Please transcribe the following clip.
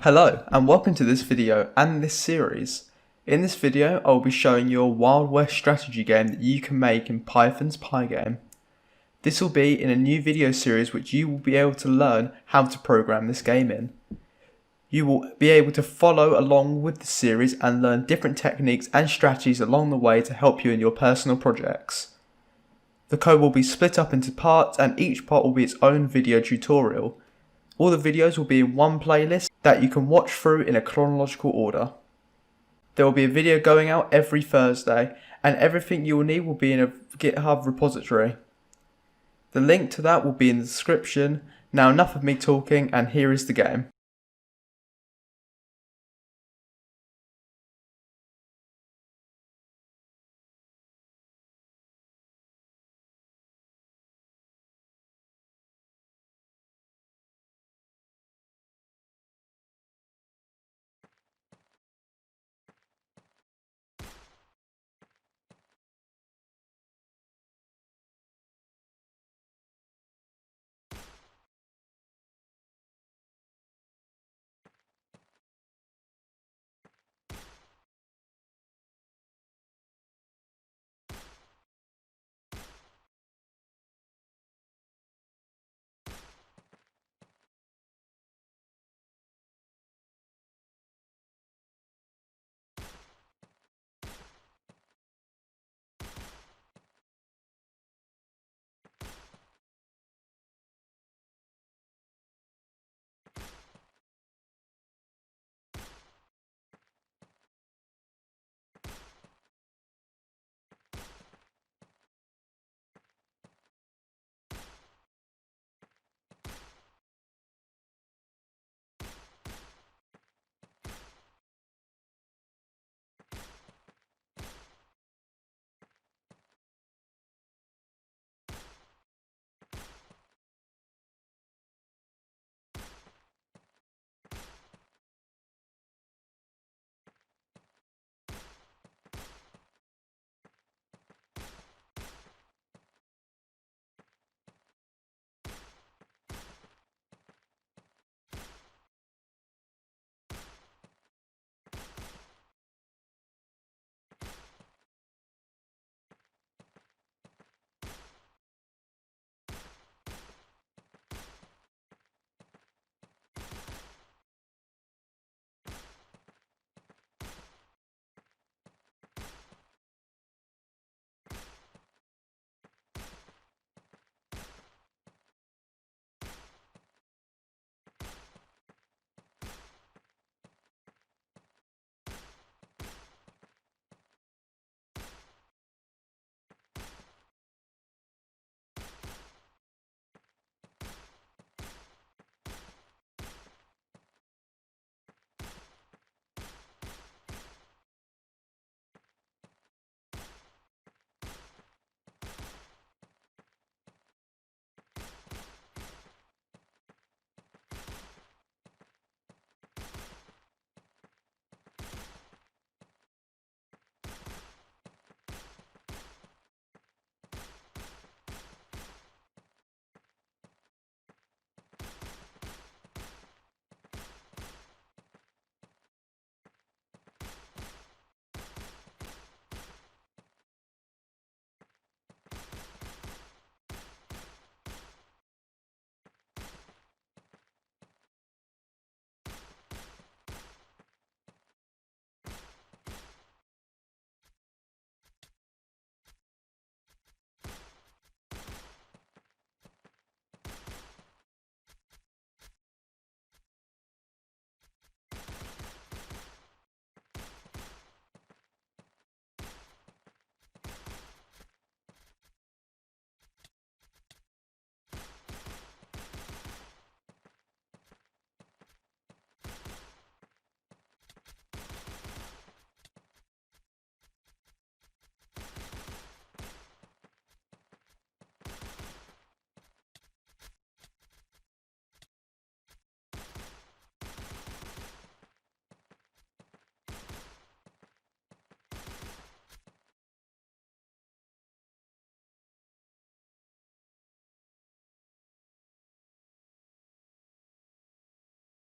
Hello and welcome to this video and this series. In this video I will be showing you a Wild West strategy game that you can make in Python's Pygame. This will be in a new video series which you will be able to learn how to program this game in. You will be able to follow along with the series and learn different techniques and strategies along the way to help you in your personal projects. The code will be split up into parts and each part will be its own video tutorial. All the videos will be in one playlist that you can watch through in a chronological order. There will be a video going out every Thursday and everything you will need will be in a GitHub repository. The link to that will be in the description. Now enough of me talking and here is the game.